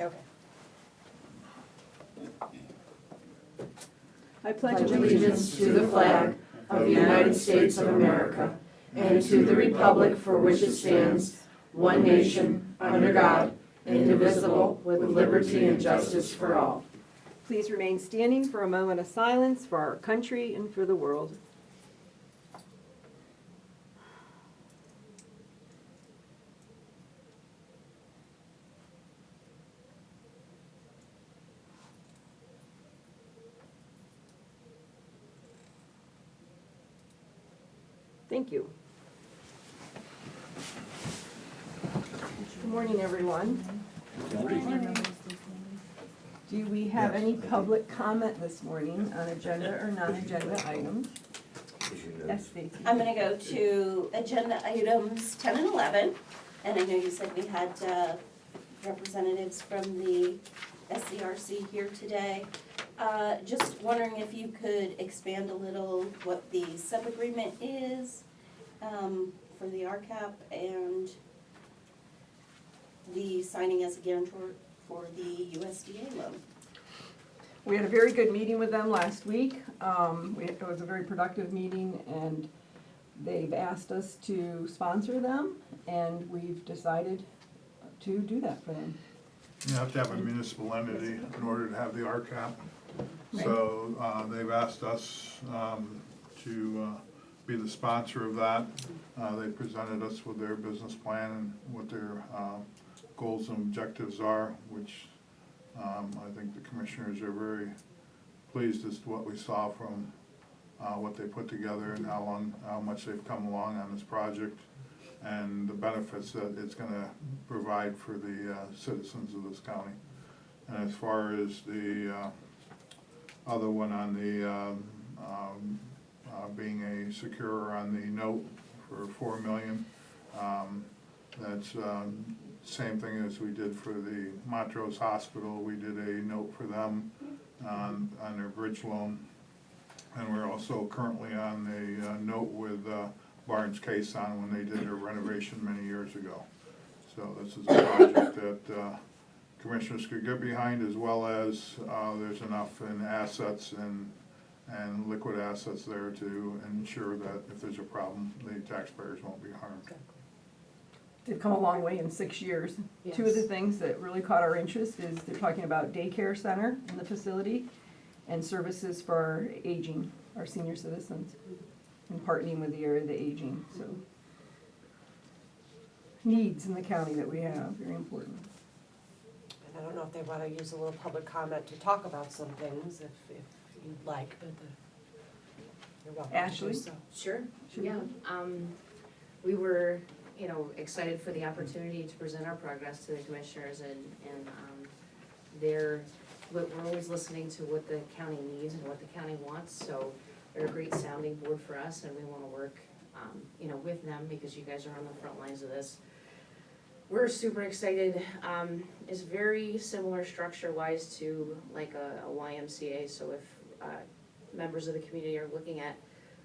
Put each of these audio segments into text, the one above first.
Okay. I pledge allegiance to the flag of the United States of America and to the republic for which it stands, one nation, under God, indivisible, with liberty and justice for all. Please remain standing for a moment of silence for our country and for the world. Thank you. Good morning, everyone. Do we have any public comment this morning on agenda or non-agenda items? Yes, Stacy. I'm gonna go to agenda items 10 and 11, and I know you said we had representatives from the SCRC here today. Just wondering if you could expand a little what the sub-agreement is for the RCAP and the signing as a guarantor for the USDA loan. We had a very good meeting with them last week. It was a very productive meeting, and they've asked us to sponsor them, and we've decided to do that for them. You have to have a municipal entity in order to have the RCAP. So they've asked us to be the sponsor of that. They presented us with their business plan and what their goals and objectives are, which I think the commissioners are very pleased as to what we saw from what they put together and how much they've come along on this project and the benefits that it's going to provide for the citizens of this county. And as far as the other one on the being a securer on the note for $4 million, that's same thing as we did for the Montrose Hospital. We did a note for them on their bridge loan. And we're also currently on a note with Barnes Caisson when they did their renovation many years ago. So this is a project that commissioners could get behind, as well as there's enough in assets and liquid assets there to ensure that if there's a problem, the taxpayers won't be harmed. They've come a long way in 6 years. Yes. Two of the things that really caught our interest is they're talking about daycare center in the facility and services for our aging, our senior citizens, and partnering with the area of the aging, so. Needs in the county that we have, very important. And I don't know if they want to use a little public comment to talk about some things, if you'd like, but you're welcome to do Ashley? so. Sure, Sure. yeah. We were, excited for the opportunity to present our progress to the commissioners and we're always listening to what the county needs and what the county wants, so they're a great sounding board for us, and we wanna work, with them because you guys are on the front lines of this. We're super excited. It's very similar structure-wise to like a YMCA, so if members of the community are looking at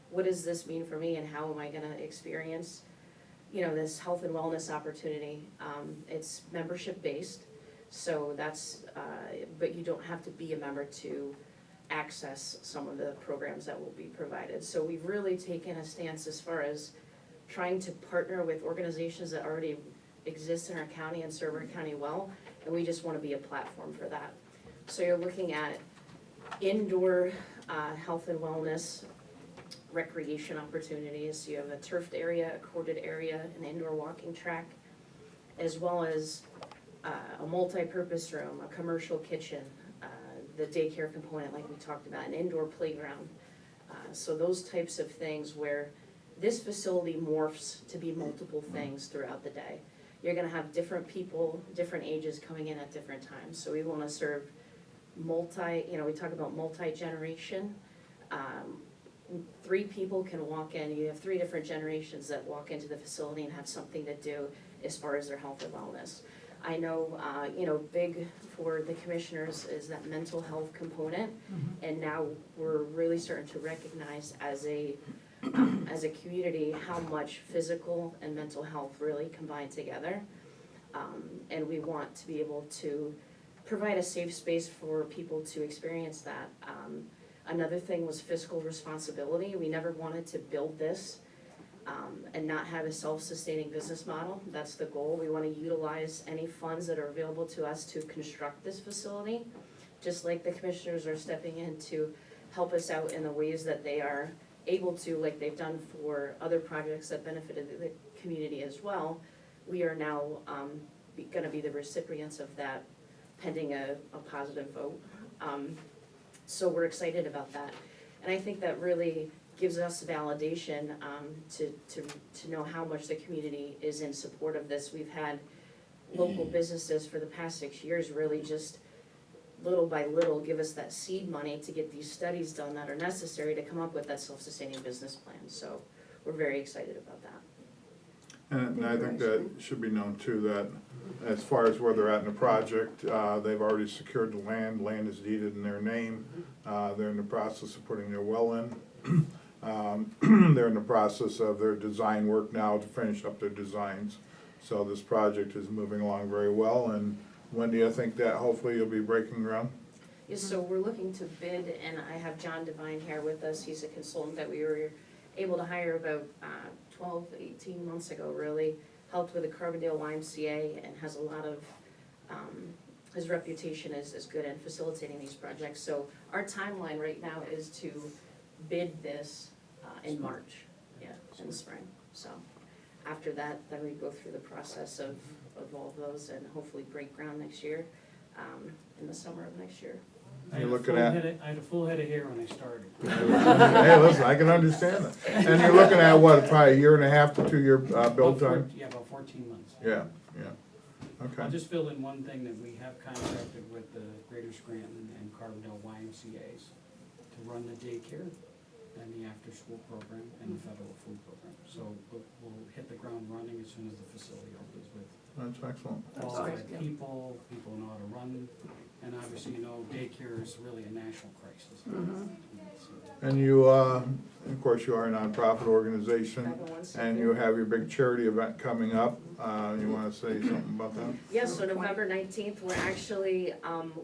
what does this mean for me and how am I gonna experience, this health and wellness opportunity, it's membership-based, so that's, but you don't have to be a member to access some of the programs that will be provided. So we've really taken a stance as far as trying to partner with organizations that already exist in our county and serve our county well, and we just wanna be a platform for that. So you're looking at indoor health and wellness, recreation opportunities. You have a turfed area, a courted area, an indoor walking track, as well as a multi-purpose room, a commercial kitchen, the daycare component like we talked about, an indoor playground. So those types of things where this facility morphs to be multiple things throughout the day. You're gonna have different people, different ages coming in at different times. So we wanna serve we talk about multi-generation. 3 people can walk in, you have 3 different generations that walk into the facility and have something to do as far as their health and wellness. I know, big for the commissioners is that mental health component, and now we're really starting to recognize as a community how much physical and mental health really combine together. And we want to be able to provide a safe space for people to experience that. Another thing was fiscal responsibility. We never wanted to build this and not have a self-sustaining business model. That's the goal. We want to utilize any funds that are available to us to construct this facility, just like the commissioners are stepping in to help us out in the ways that they are able to, like they've done for other projects that benefited the community as well. We are now gonna be the recipients of that pending a positive vote. So we're excited about that. And I think that really gives us validation to know how much the community is in support of this. We've had local businesses for the past 6 years really just little by little give us that seed money to get these studies done that are necessary to come up with that self-sustaining business plan. So we're very excited about that. And I think that should be known too, that as far as where they're at in the project, they've already secured the land is deeded in their name. They're in the process of putting their well in. They're in the process of their design work now to finish up their designs. So this project is moving along very well, and when do you think that hopefully you'll be breaking ground? Yes, so we're looking to bid, and I have John Devine here with us. He's a consultant that we were able to hire about 12, 18 months ago, really. Helped with the Carbondale YMCA and has a lot of, his reputation is good in facilitating these projects. So our timeline right now is to bid this in March, in the spring. So after that, then we go through the process of all of those and hopefully break ground next year, in the summer of next year. You're looking at. I had a full head of hair when I started. Hey, listen, I can understand that. And you're looking at what, probably a year and a half to 2 year build time? Yeah, about 14 months. Yeah, I'll okay. just fill in one thing, that we have contracted with the Greater Scranton and Carbondale YMCA's to run the daycare and the after-school program and the federal food program. So we'll hit the ground running as soon as the facility opens with That's excellent. qualified people know how to run, and obviously, daycare is really a national crisis. And you, of course, you are a nonprofit organization, 501c3. and you have your big charity event coming up. You wanna say something about that? Yes, so November 19th, we're actually,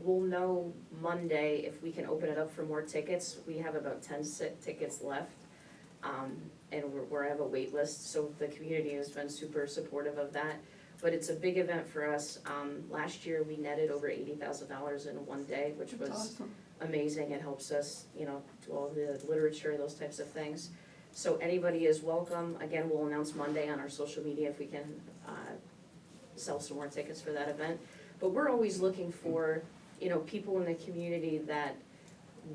we'll know Monday if we can open it up for more tickets. We have about 10 tickets left, and we have a wait list, so the community has been super supportive of that. But it's a big event for us. Last year, we netted over $80,000 in one day, which was Awesome. amazing. It helps us, do all the literature, those types of things. So anybody is welcome. Again, we'll announce Monday on our social media if we can sell some more tickets for that event. But we're always looking for, people in the community that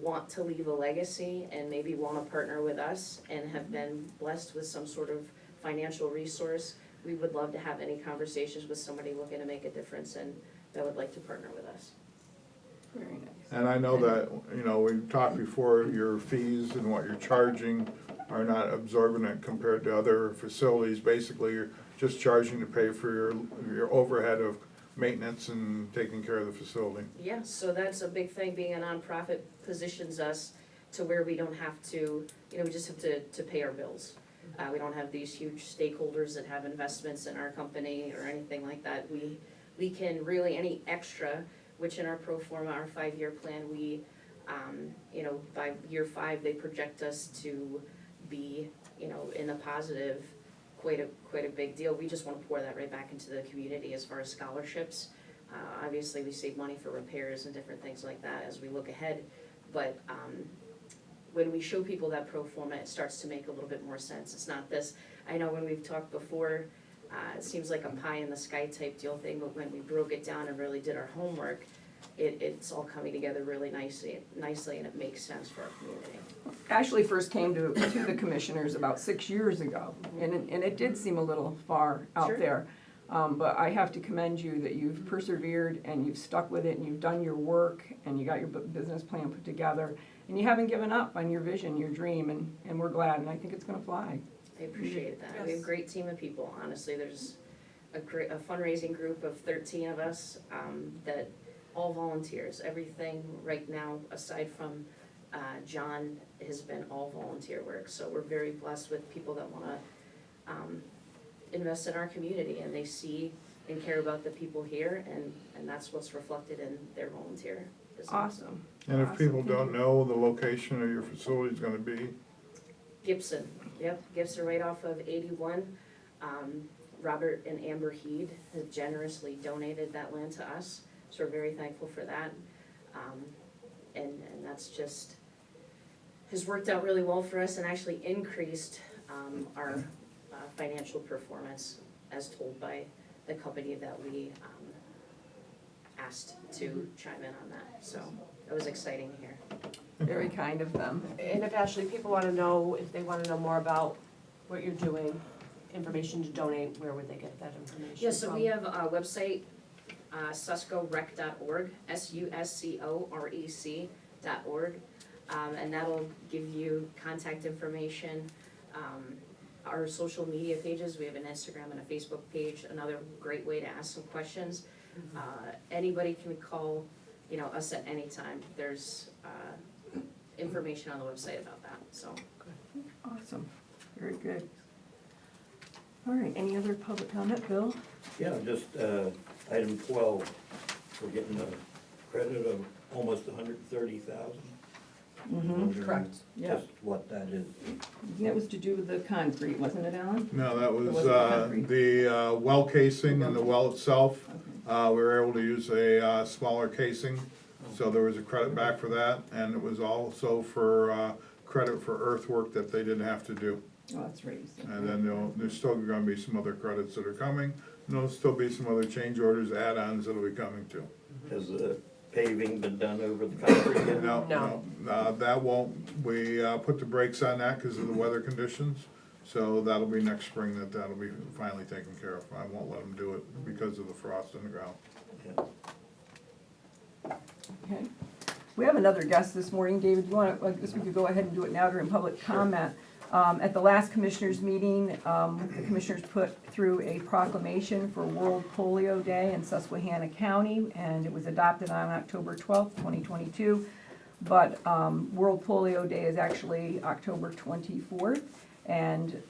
want to leave a legacy and maybe want to partner with us and have been blessed with some sort of financial resource. We would love to have any conversations with somebody looking to make a difference and that would like to partner with us. Very nice. And I know that, we've talked before, your fees and what you're charging are not exorbitant compared to other facilities. Basically, you're just charging to pay for your overhead of maintenance and taking care of the facility. Yeah, so that's a big thing. Being a nonprofit positions us to where we don't have to, we just have to pay our bills. We don't have these huge stakeholders that have investments in our company or anything like that. We can really, any extra, which in our pro forma, our 5-year plan, we, by year 5, they project us to be, in the positive, quite a big deal. We just want to pour that right back into the community as far as scholarships. Obviously, we save money for repairs and different things like that as we look ahead, but when we show people that pro forma, it starts to make a little bit more sense. It's not this, I know when we've talked before, it seems like a pie in the sky type deal thing, but when we broke it down and really did our homework, it's all coming together really nicely, and it makes sense for our community. Ashley first came to the commissioners about 6 years ago, and it did seem a little far out Sure. there. But I have to commend you that you've persevered and you've stuck with it and you've done your work and you got your business plan put together. And you haven't given up on your vision, your dream, and we're glad, and I think it's gonna fly. I appreciate that. We have a Yes. great team of people, honestly. There's a fundraising group of 13 of us that all volunteers. Everything right now, aside from John, has been all volunteer work. So we're very blessed with people that wanna invest in our community, and they see and care about the people here, and that's what's reflected in their volunteerism. Awesome. And if people Awesome. don't know the location of your facility is gonna be, Gibson, yep, Gibson right off of 81. Robert and Amber Heed have generously donated that land to us, so we're very thankful for that. And that's just, has worked out really well for us and actually increased our financial performance as told by the company that we asked to chime in on that, so that was exciting to hear. Very kind of them. And if Ashley, people wanna know, if they wanna know more about what you're doing, information to donate, where would they get that information from? Yeah, so we have a website, suscorec.org, suscorec.org, and that'll give you contact information. Our social media pages, we have an Instagram and a Facebook page, another great way to ask some questions. Anybody can call, us at any time. There's information on the website about that, so. Awesome. Very good. All right, any other public comment, Bill? Yeah, just item 12, we're getting a credit of almost 130,000. Mm-hmm. Correct. Yeah, Just what that is. that was to do with the concrete, wasn't it, Alan? no, that was, wasn't concrete. the well casing and the well itself. Okay. We were able to use a smaller casing, so there was a credit back for that, and it was also for credit for earthwork that they didn't have to do. Oh, that's right. you said. And then there's still gonna be some other credits that are coming, and there'll still be some other change orders, add-ons that'll be coming too. Has the paving been done over the concrete yet? No, No. no, that won't, we put the brakes on that because of the weather conditions, so that'll be next spring that'll be finally taken care of. I won't let them do it because of the frost in the ground. Yeah. Okay. We have another guest this morning. David, you want to, I guess we could go ahead and do it now during public comment. At the last commissioners meeting, the commissioners put through a proclamation for World Polio Day in Susquehanna County, and it was adopted on October 12th, 2022. But World Polio Day is actually October 24th. And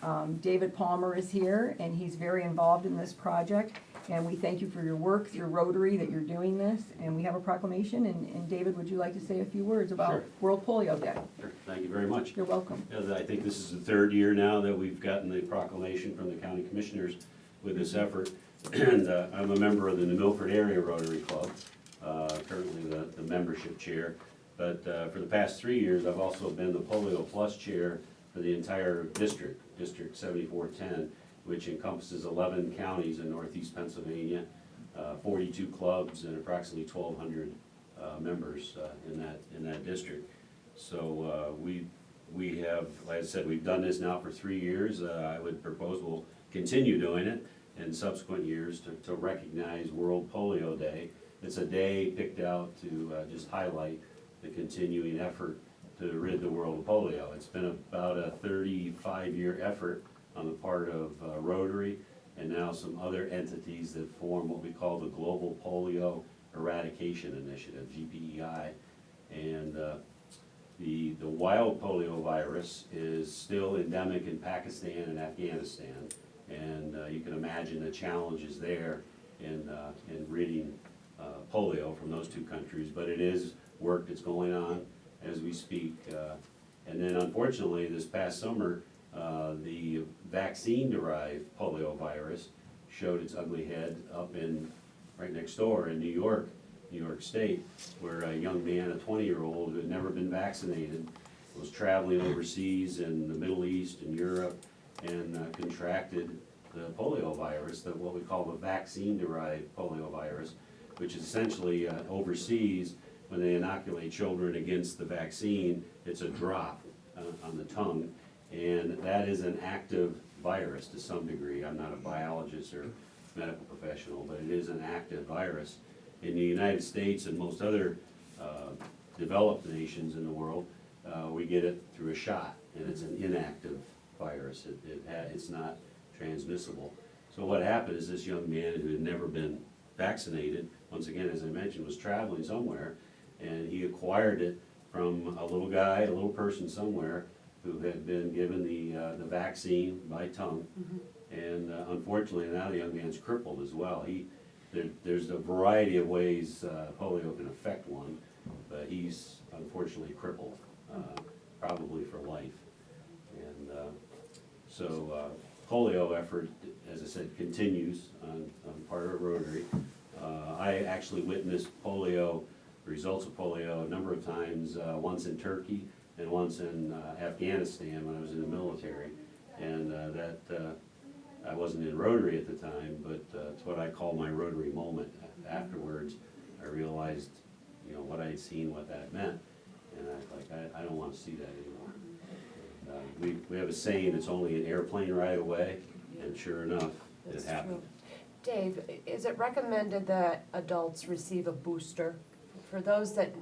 David Palmer is here, and he's very involved in this project. And we thank you for your work through Rotary that you're doing this. And we have a proclamation, and David, would you like to say a few words about Sure. World Polio Day? Sure. Thank you very much. You're welcome. I think this is the third year now that we've gotten the proclamation from the county commissioners with this effort. And I'm a member of the New Milford Area Rotary Club, currently the membership chair. But for the past 3 years, I've also been the Polio Plus chair for the entire district, District 7410, which encompasses 11 counties in northeast Pennsylvania, 42 clubs, and approximately 1,200 members in that district. So we have, like I said, we've done this now for 3 years. I would propose we'll continue doing it in subsequent years to recognize World Polio Day. It's a day picked out to just highlight the continuing effort to rid the world of polio. It's been about a 35-year effort on the part of Rotary and now some other entities that form what we call the Global Polio Eradication Initiative, GPEI. And the wild polio virus is still endemic in Pakistan and Afghanistan. And you can imagine the challenges there in ridding polio from those two countries. But it is work that's going on as we speak. And then unfortunately, this past summer, the vaccine-derived polio virus showed its ugly head up right next door in New York State, where a young man, a 20-year-old who had never been vaccinated, was traveling overseas in the Middle East and Europe and contracted the polio virus, what we call the vaccine-derived polio virus, which is essentially overseas, when they inoculate children against the vaccine, it's a drop on the tongue, and that is an active virus to some degree. I'm not a biologist or medical professional, but it is an active virus. In the United States and most other developed nations in the world, we get it through a shot, and it's an inactive virus. It's not transmissible. So what happened is this young man who had never been vaccinated, once again, as I mentioned, was traveling somewhere, and he acquired it from a little guy, a little person somewhere, who had been given the vaccine by tongue, And unfortunately, now the young man's crippled as well. There's a variety of ways polio can affect one, but he's unfortunately crippled, probably for life. And so polio effort, as I said, continues on part of Rotary. I actually witnessed polio, results of polio a number of times, once in Turkey and once in Afghanistan when I was in the military. And I wasn't in Rotary at the time, but it's what I call my Rotary moment. Afterwards, I realized, you know, what I had seen, what that meant, and I was like, I don't want to see that anymore. And, we have a saying, it's only an airplane ride away, and sure enough, it That's happened. true. Dave, is it recommended that adults receive a booster? For those that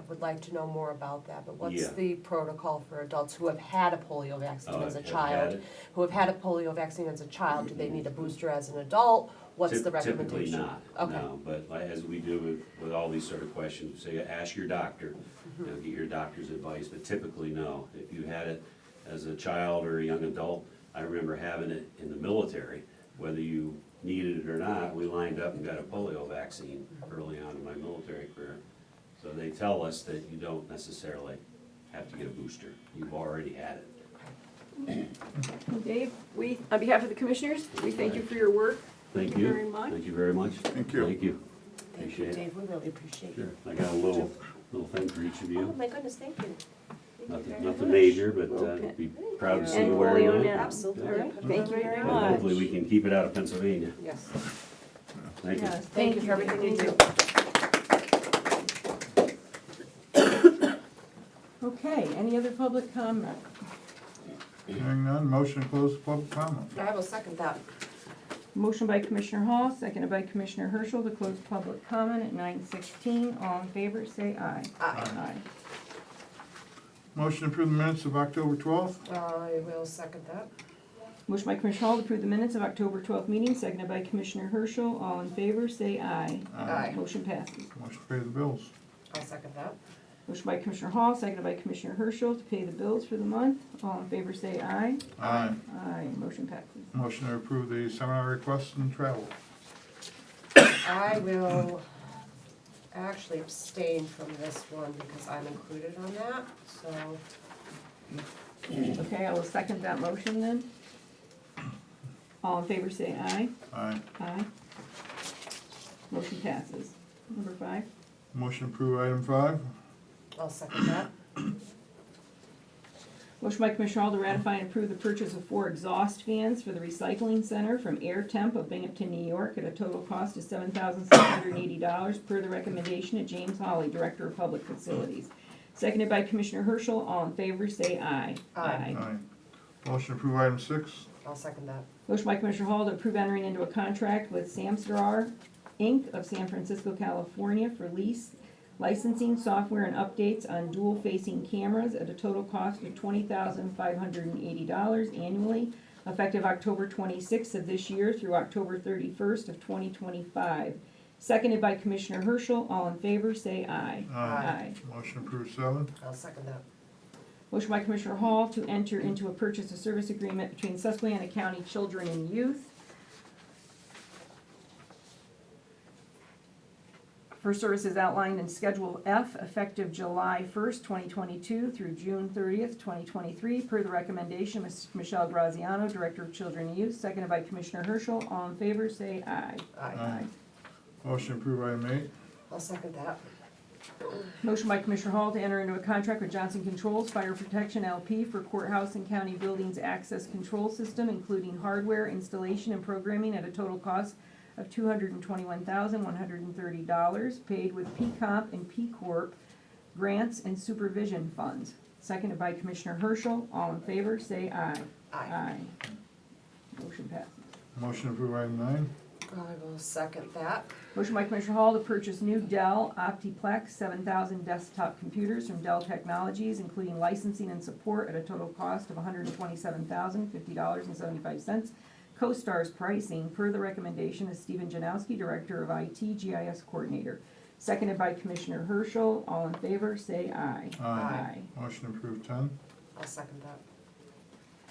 would like to know more about that, but what's Yeah. the protocol for adults who have had a polio vaccine as a Have child? had it? Who have had a polio vaccine as a child, do they need a booster as an adult? What's the recommendation? Typically not, Okay. no, but as we do with all these sort of questions, say, ask your doctor, you know, get your doctor's advice, but typically no. If you had it as a child or a young adult, I remember having it in the military, whether you needed it or not, we lined up and got a polio vaccine early on in my military career. So they tell us that you don't necessarily have to get a booster, you've already had it. Dave, on behalf of the commissioners, we thank you for your work. Thank you. very much. Thank you very much. Thank you. Thank you. Thank you, Appreciate it. Dave, we really appreciate Sure, you. I got a little thing for each of Oh, you. my goodness, thank you. Thank you very Nothing much. major, but Okay. be proud to see And you wearing Julio that. now. Absolutely. All right, Put it thank on you my very radar. much. Hopefully we can keep it out of Pennsylvania. Yes. Thank you. Yes, Thank you for everything you do. Okay, any other public comment? Hearing none, motion to close the public comment. I will second that. Motion by Commissioner Hall, seconded by Commissioner Herschel to close public comment at 9:16. All in favor, say aye. Aye. Motion to approve the minutes of October 12th. I will second that. Motion by Commissioner Hall to approve the minutes of October 12th meeting, seconded by Commissioner Herschel. All in favor, say aye. Aye. Motion passes. Motion to pay the bills. I'll second that. Motion by Commissioner Hall, seconded by Commissioner Herschel to pay the bills for the month. All in favor, say aye. Aye. Aye. Motion passes. Motion to approve the seminar requests and travel. I will actually abstain from this one because I'm included on that, so. Okay, I will second that motion then. All in favor, say aye. Aye. Aye. Motion passes. Number 5. Motion to approve item 5. I'll second that. Motion by Commissioner Hall to ratify and approve the purchase of 4 exhaust fans for the recycling center from Air Temp of Binghamton, New York at a total cost of $7,680 per the recommendation of James Hawley, Director of Public Facilities. Seconded by Commissioner Herschel. All in favor, say aye. Aye. Aye. Motion to approve item 6. I'll second that. Motion by Commissioner Hall to approve entering into a contract with Samstar Inc. of San Francisco, California for lease, licensing, software, and updates on dual-facing cameras at a total cost of $20,580 annually, effective October 26th of this year through October 31st of 2025. Seconded by Commissioner Herschel. All in favor, say aye. Aye. Motion to approve 7. I'll second that. Motion by Commissioner Hall to enter into a purchase of service agreement between Susquehanna County Children and Youth for services outlined in Schedule F, effective July 1st, 2022 through June 30th, 2023, per the recommendation of Michelle Graziano, Director of Children and Youth, seconded by Commissioner Herschel. All in favor, say aye. Aye. Motion to approve item 8. I'll second that. Motion by Commissioner Hall to enter into a contract with Johnson Controls Fire Protection LP for courthouse and county buildings access control system, including hardware, installation, and programming at a total cost of $221,130, paid with P-Comp and P-Corp grants and supervision funds. Seconded by Commissioner Herschel. All in favor, say aye. Aye. Motion passes. Motion to approve item 9. I will second that. Motion by Commissioner Hall to purchase new Dell Optiplex 7000 desktop computers from Dell Technologies, including licensing and support at a total cost of $127,050.75. CoStar's pricing per the recommendation of Stephen Janowski, Director of IT GIS Coordinator. Seconded by Commissioner Herschel. All in favor, say aye. Aye. Motion to approve 10. I'll second that.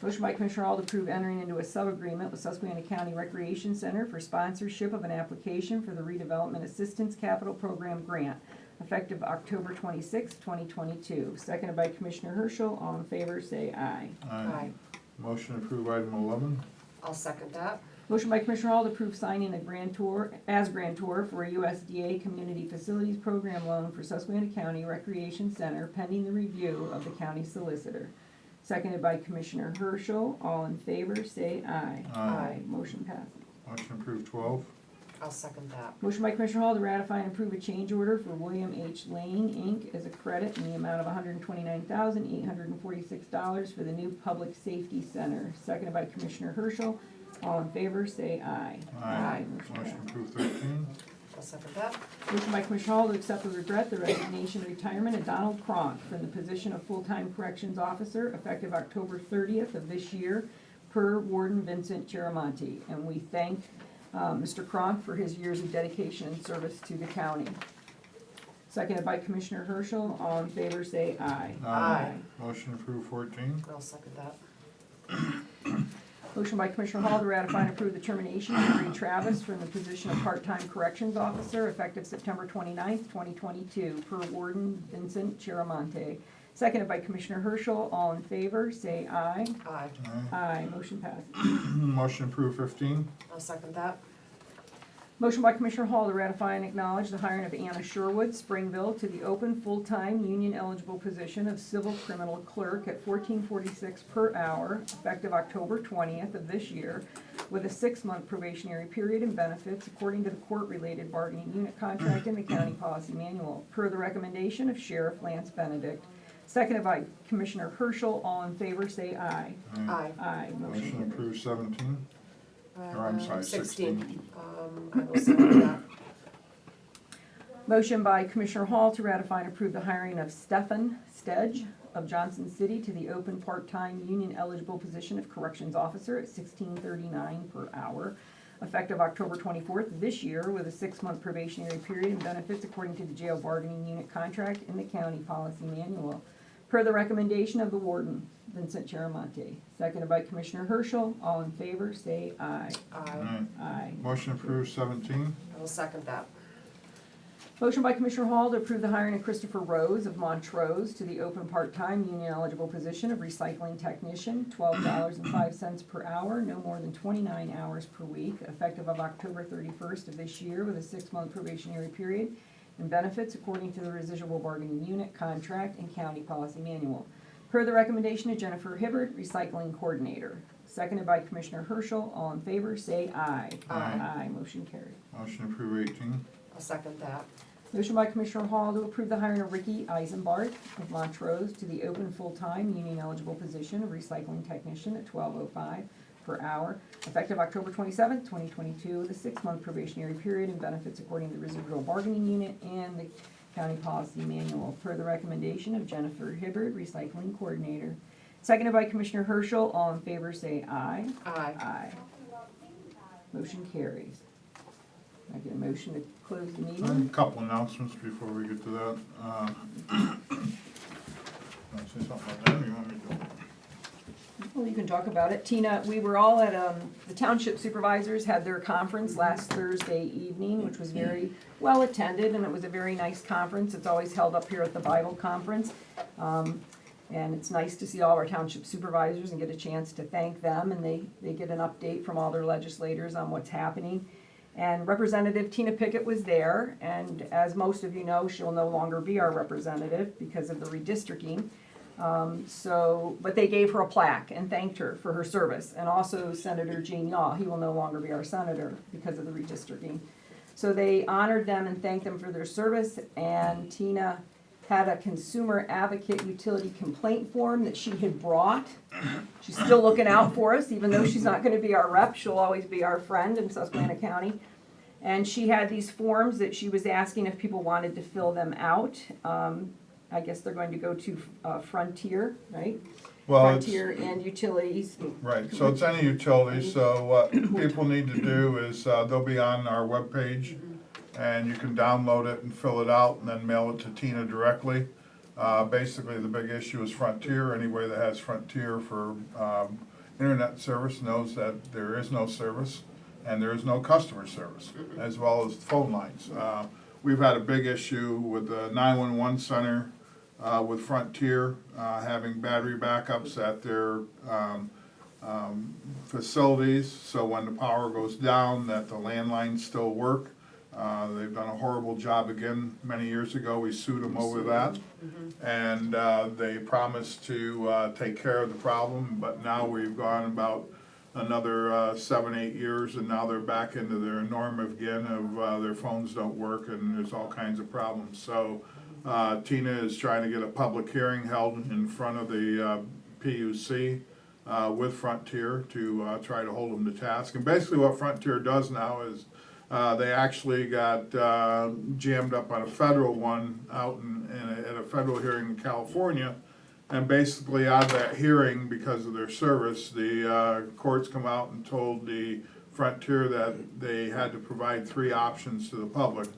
Motion by Commissioner Hall to approve entering into a sub-agreement with Susquehanna County Recreation Center for sponsorship of an application for the Redevelopment Assistance Capital Program Grant, effective October 26, 2022. Seconded by Commissioner Herschel. All in favor, say aye. Aye. Motion to approve item 11. I'll second that. Motion by Commissioner Hall to approve signing a grantor for a USDA Community Facilities Program loan for Susquehanna County Recreation Center pending the review of the county solicitor. Seconded by Commissioner Herschel. All in favor, say aye. Aye. Motion passes. Motion to approve 12. I'll second that. Motion by Commissioner Hall to ratify and approve a change order for William H. Lane, Inc. as a credit in the amount of $129,846 for the new Public Safety Center. Seconded by Commissioner Herschel. All in favor, say aye. Motion Motion passes. to approve 13. I'll second that. Motion by Commissioner Hall to accept with regret the resignation and retirement of Donald Cronk from the position of full-time corrections officer effective October 30th of this year, per Warden Vincent Chiramonte. And we thank Mr. Cronk for his years of dedication and service to the county. Seconded by Commissioner Herschel. All in favor, say aye. Aye. Motion to approve 14. I'll second that. Motion by Commissioner Hall to ratify and approve the termination of Marie Travis from the position of part-time corrections officer effective September 29th, 2022, per Warden Vincent Chiramonte. Seconded by Commissioner Herschel. All in favor, say aye. Aye. Aye. Motion passes. Motion to approve 15. I'll second that. Motion by Commissioner Hall to ratify and acknowledge the hiring of Anna Sherwood, Springville, to the open full-time union-eligible position of civil criminal clerk at $14.46 per hour, effective October 20th of this year, with a 6-month probationary period and benefits according to the court-related bargaining unit contract in the county policy manual, per the recommendation of Sheriff Lance Benedict. Seconded by Commissioner Herschel. All in favor, say aye. Aye. Aye. Motion to Motion approve 17. Or I'm sorry, 16. I will second that. Motion by Commissioner Hall to ratify and approve the hiring of Stefan Stedge of Johnson City to the open part-time union-eligible position of corrections officer at $16.39 per hour, effective October 24th of this year, with a 6-month probationary period and benefits according to the jail bargaining unit contract in the county policy manual, per the recommendation of the warden, Vincent Chiramonte. Seconded by Commissioner Herschel. All in favor, say aye. Aye. Aye. Motion to approve 17. I will second that. Motion by Commissioner Hall to approve the hiring of Christopher Rose of Montrose to the open part-time union-eligible position of recycling technician, $12.05 per hour, no more than 29 hours per week, effective of October 31st of this year, with a 6-month probationary period and benefits according to the residual bargaining unit contract and county policy manual, per the recommendation of Jennifer Hibbard, recycling coordinator. Seconded by Commissioner Herschel. All in favor, say aye. Aye. Motion carried. Motion to approve 18. I'll second that. Motion by Commissioner Hall to approve the hiring of Ricky Eisenbart of Montrose to the open full-time union-eligible position of recycling technician at $12.05 per hour, effective October 27th, 2022, with a 6-month probationary period and benefits according to the residual bargaining unit and the county policy manual, per the recommendation of Jennifer Hibbard, recycling coordinator. Seconded by Commissioner Herschel. All in favor, say aye. Aye. Aye. Motion carries. I get a motion to close the A meeting? couple announcements before we get to that. Want to say something about that, or you want me to? Well, you can talk about it. Tina, we were all at, the township supervisors had their conference last Thursday evening, which was very well attended, and it was a very nice conference. It's always held up here at the Bible Conference. And it's nice to see all our township supervisors and get a chance to thank them, and they get an update from all their legislators on what's happening. And Representative Tina Pickett was there, and as most of you know, she'll no longer be our representative because of the redistricting. But they gave her a plaque and thanked her for her service. And also Senator Gene Yaw, he will no longer be our senator because of the redistricting. So they honored them and thanked them for their service, and Tina had a consumer advocate utility complaint form that she had brought. She's still looking out for us, even though she's not gonna be our rep, she'll always be our friend in Susquehanna County. And she had these forms that she was asking if people wanted to fill them out. I guess they're going to go to Frontier, right? Well, it's, Frontier and Utilities. right, so it's any utility, so what people need to do is, they'll be on our webpage, and you can download it and fill it out, and then mail it to Tina directly. Basically, the big issue is Frontier. Anybody that has Frontier for internet service knows that there is no service and there is no customer service, as well as phone lines. We've had a big issue with the 911 center with Frontier having battery backups at their facilities, so when the power goes down, that the landlines still work. They've done a horrible job again. Many years ago, we sued them over that. And they promised to take care of the problem, but now we've gone about another 7, 8 years, and now they're back into their norm again of their phones don't work and there's all kinds of problems. So Tina is trying to get a public hearing held in front of the PUC with Frontier to try to hold them to task. And basically what Frontier does now is they actually got jammed up on a federal one out at a federal hearing in California. And basically out of that hearing, because of their service, the courts come out and told the Frontier that they had to provide 3 options to the public.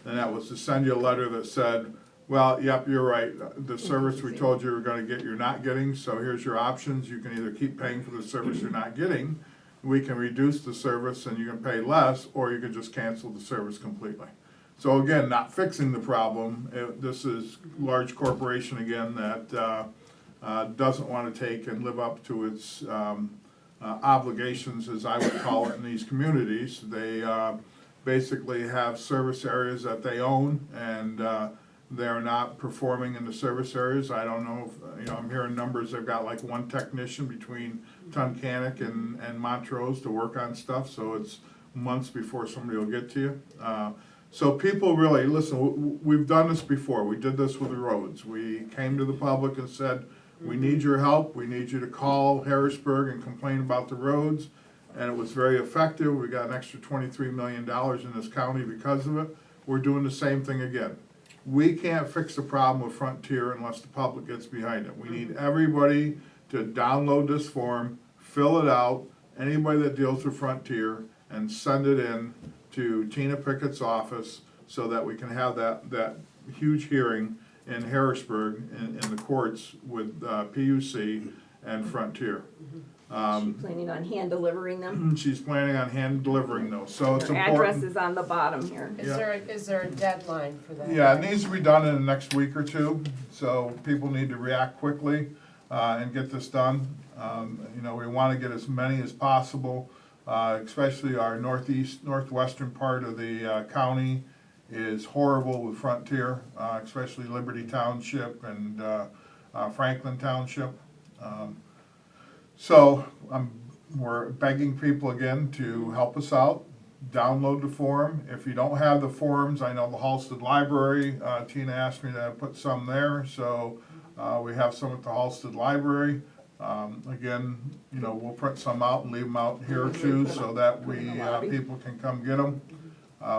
And that was to send you a letter that said, well, yep, you're right, the service we told you were gonna get, you're not getting, so here's your options. You can either keep paying for the service you're not getting, we can reduce the service and you can pay less, or you can just cancel the service completely. So again, not fixing the problem. This is large corporation again that doesn't want to take and live up to its obligations, as I would call it, in these communities. They basically have service areas that they own, and they're not performing in the service areas. I don't know if, I'm hearing numbers, they've got like 1 technician between Tunkhannock and Montrose to work on stuff, so it's months before somebody will get to you. So people really, listen, we've done this before. We did this with the roads. We came to the public and said, we need your help. We need you to call Harrisburg and complain about the roads. And it was very effective. We got an extra $23 million in this county because of it. We're doing the same thing again. We can't fix the problem with Frontier unless the public gets behind it. We need everybody to download this form, fill it out, anybody that deals with Frontier, and send it in to Tina Pickett's office so that we can have that huge hearing in Harrisburg in the courts with PUC and Frontier. She's planning on hand delivering them. She's planning on hand delivering those, so it's Her address important. is on the bottom here. Is there a deadline for that? Yeah, it needs to be done in the next week or 2, so people need to react quickly and get this done. We want to get as many as possible, especially our northwestern part of the county is horrible with Frontier, especially Liberty Township and Franklin Township. So we're begging people again to help us out, download the form. If you don't have the forms, I know the Halsted Library, Tina asked me to put some there, so we have some at the Halsted Library. Again, we'll print some out and leave them out here too, so that people can come get them.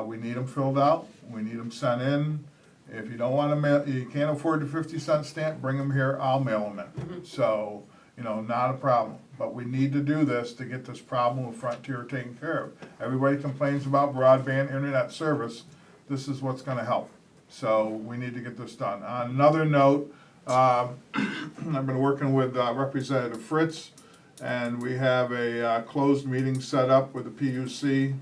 We need them filled out, we need them sent in. If you don't want to mail, you can't afford the 50-cent stamp, bring them here, I'll mail them in. So, not a problem. But we need to do this to get this problem with Frontier taken care of. Everybody complains about broadband internet service. This is what's going to help. So we need to get this done. On another note, I've been working with Representative Fritz, and we have a closed meeting set up with the PUC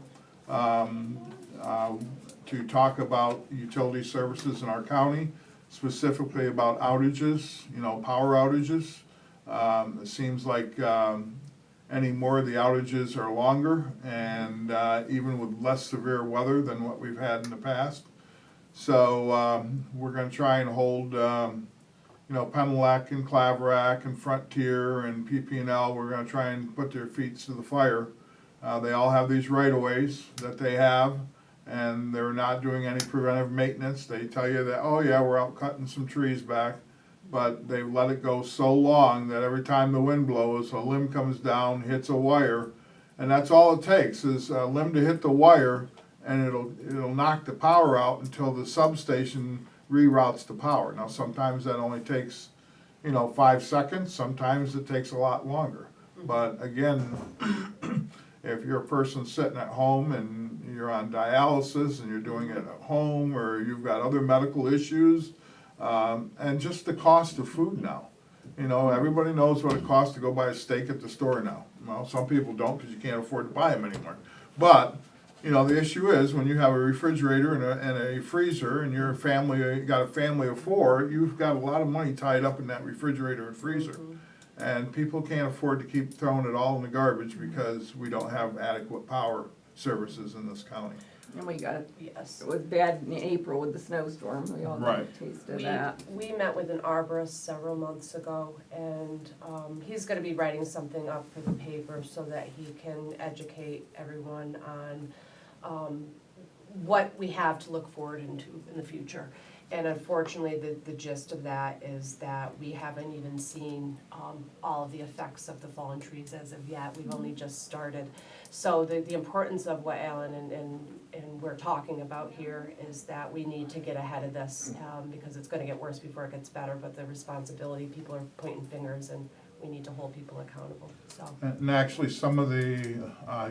to talk about utility services in our county, specifically about outages, power outages. It seems like any more of the outages are longer, and even with less severe weather than what we've had in the past. So we're going to try and hold, Penelec and Claverack and Frontier and PP&L. We're going to try and put their feet to the fire. They all have these right-of-ways that they have, and they're not doing any preventive maintenance. They tell you that, oh yeah, we're out cutting some trees back. But they've let it go so long that every time the wind blows, a limb comes down, hits a wire, and that's all it takes is a limb to hit the wire, and it'll knock the power out until the substation reroutes the power. Now sometimes that only takes 5 seconds, sometimes it takes a lot longer. But again, if you're a person sitting at home and you're on dialysis and you're doing it at home, or you've got other medical issues, And just the cost of food now. You know, everybody knows what it costs to go buy a steak at the store now. Well, some people don't because you can't afford to buy them anymore. But, you know, the issue is when you have a refrigerator and a freezer and you're a family, you got a family of 4, you've got a lot of money tied up in that refrigerator and freezer. And people can't afford to keep throwing it all in the garbage because we don't have adequate power services in this county. And we got, Yes. it was bad in April with the snowstorm, we all got a Right. taste of We, that. we met with an arborist several months ago, and he's gonna be writing something up for the paper so that he can educate everyone on what we have to look forward into in the future. And unfortunately, the gist of that is that we haven't even seen all of the effects of the fallen trees as of yet. We've only just started. So the importance of what Alan and we're talking about here is that we need to get ahead of this, because it's gonna get worse before it gets better, but the responsibility, people are pointing fingers, and we need to hold people accountable, so. And actually, some of the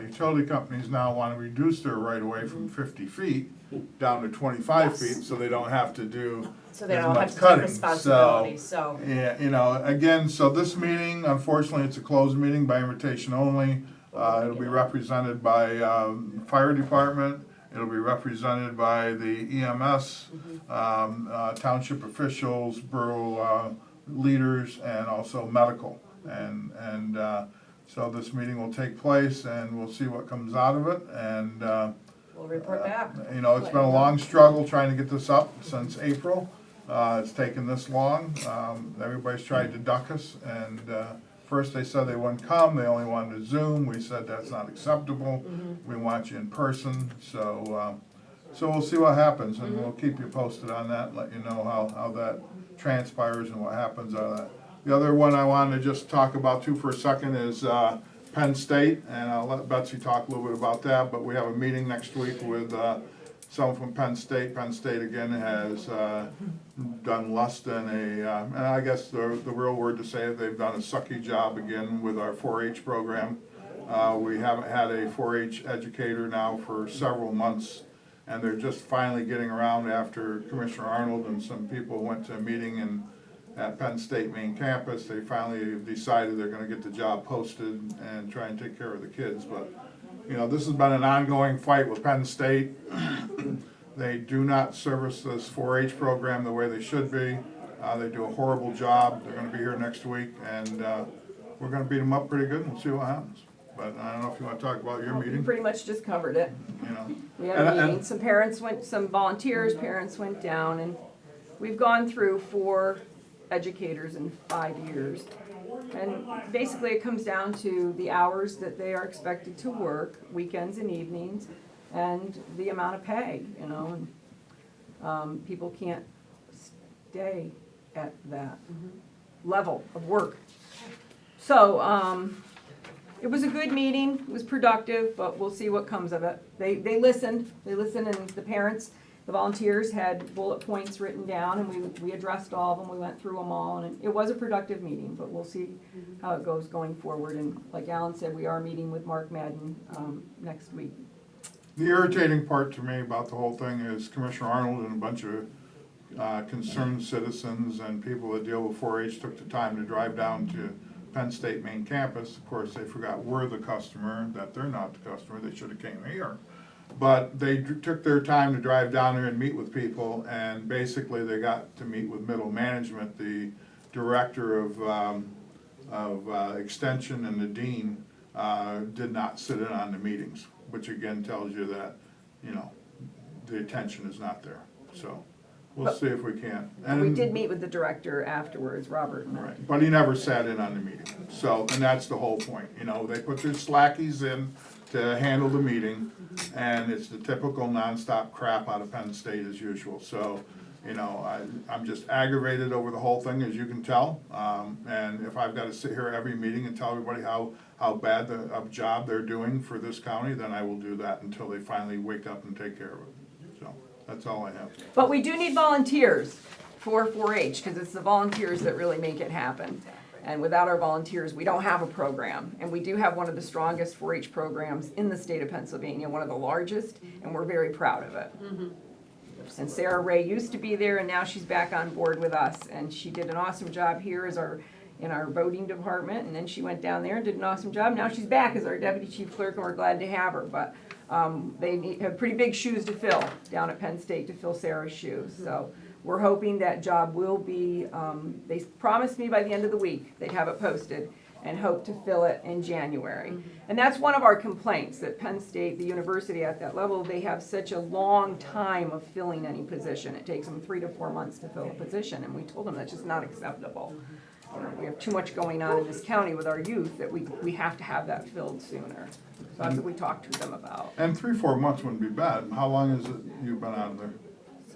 utility companies now want to reduce their right-of-way from 50 feet down to 25 Yes. feet, so they don't have to do So they as don't much have to take cutting. responsibility, so. Yeah, you know, again, so this meeting, unfortunately, it's a closed meeting by invitation only. It'll be represented by fire department, it'll be represented by the EMS, township officials, borough leaders, and also medical. And so this meeting will take place, and we'll see what comes out of it, and We'll report back. you know, it's been a long struggle trying to get this up since April. It's taken this long. Everybody's tried to duck us, and first they said they wouldn't come, they only wanted to Zoom. We said that's not acceptable. We want you in person, so we'll see what happens, and we'll keep you posted on that, and let you know how that transpires and what happens out of that. The other one I wanted to just talk about too for a second is Penn State, and I'll let Betsy talk a little bit about that, but we have a meeting next week with someone from Penn State. Penn State again has done less than and I guess the real word to say it, they've done a sucky job again with our 4-H program. We haven't had a 4-H educator now for several months, and they're just finally getting around after Commissioner Arnold and some people went to a meeting at Penn State main campus. They finally decided they're gonna get the job posted and try and take care of the kids, but you know, this has been an ongoing fight with Penn State. They do not service this 4-H program the way they should be. They do a horrible job. They're gonna be here next week, and we're gonna beat them up pretty good, and we'll see what happens. But I don't know if you wanna talk about your We meeting, pretty much just covered it. you know. We had a And- meeting, some parents went, some volunteers, parents went down, and we've gone through 4 educators in 5 years. And basically it comes down to the hours that they are expected to work, weekends and evenings, and the amount of pay, you know, and people can't stay at that level of work. So, it was a good meeting, it was productive, but we'll see what comes of it. They listened, and the parents, the volunteers had bullet points written down, and we addressed all of them, we went through them all, and it was a productive meeting, but we'll see how it goes going forward. And like Alan said, we are meeting with Mark Madden, next week. The irritating part to me about the whole thing is Commissioner Arnold and a bunch of concerned citizens and people that deal with 4-H took the time to drive down to Penn State main campus. Of course, they forgot we're the customer, that they're not the customer, they should have came here. But they took their time to drive down there and meet with people, and basically they got to meet with middle management. The director of extension and the dean did not sit in on the meetings, which again tells you that, you know, the attention is not there. So we'll see if we can. We did meet with the director afterwards, Robert and I. Right, but he never sat in on the meeting, so, and that's the whole point, you know, they put their slackies in to handle the meeting, and it's the typical nonstop crap out of Penn State as usual, so, you know, I'm just aggravated over the whole thing, as you can tell, and if I've gotta sit here every meeting and tell everybody how bad a job they're doing for this county, then I will do that until they finally wake up and take care of it, so, that's all I have. But we do need volunteers for 4-H, because it's the volunteers that really make it happen. And without our volunteers, we don't have a program. And we do have one of the strongest 4-H programs in the state of Pennsylvania, one of the largest, and we're very proud of it. And Sarah Ray used to be there, and now she's back on board with us, and she did an awesome job here as in our voting department, and then she went down there and did an awesome job. Now she's back as our deputy chief clerk, and we're glad to have her, but they have pretty big shoes to fill down at Penn State to fill Sarah's shoes, so we're hoping that job will be, they promised me by the end of the week they'd have it posted, and hope to fill it in January. And that's one of our complaints, that Penn State, the university at that level, they have such a long time of filling any position. It takes them 3 to 4 months to fill a position, and we told them that's just not acceptable. We have too much going on in this county with our youth that we have to have that filled sooner. So that's what we talked to them about. And 3, 4 months wouldn't be bad. How long is it you've been out of there?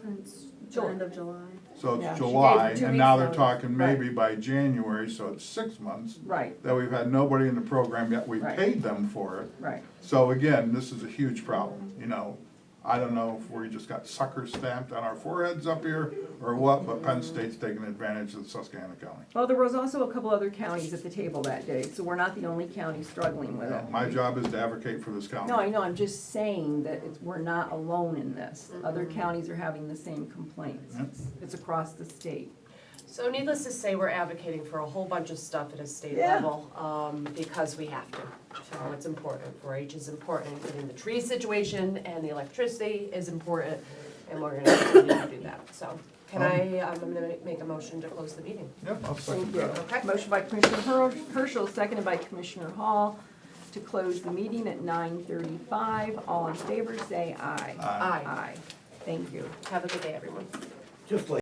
Since the end of July. So Yeah, it's she gave July, 2 and now weeks they're notice. talking Right. maybe by January, so it's 6 months Right, that we've had nobody in the program yet. We Right. paid them for it. right. So again, this is a huge problem, you know. I don't know if we just got sucker stamped on our foreheads up here or what, but Penn State's taking advantage of Susquehanna County. Well, there was also a couple other counties at the table that day, so we're not the only county struggling with it. My job is to advocate for this county. No, I know, I'm just saying that we're not alone in this. Other counties are having the same complaints. Yep. It's across the state. So needless to say, we're advocating for a whole bunch of stuff at a state Yeah. level, because we have to. So it's important, 4-H is important, getting the tree situation and the electricity is important, and we're gonna continue to do that. So, I'm gonna make a motion to close the meeting. Yep, I'll second Thank you. that. Okay. Motion by Commissioner Herschel, seconded by Commissioner Hall, to close the meeting at 9:35. All in favor, say aye. Aye. Aye. Thank you. Have a good day, everyone. Just like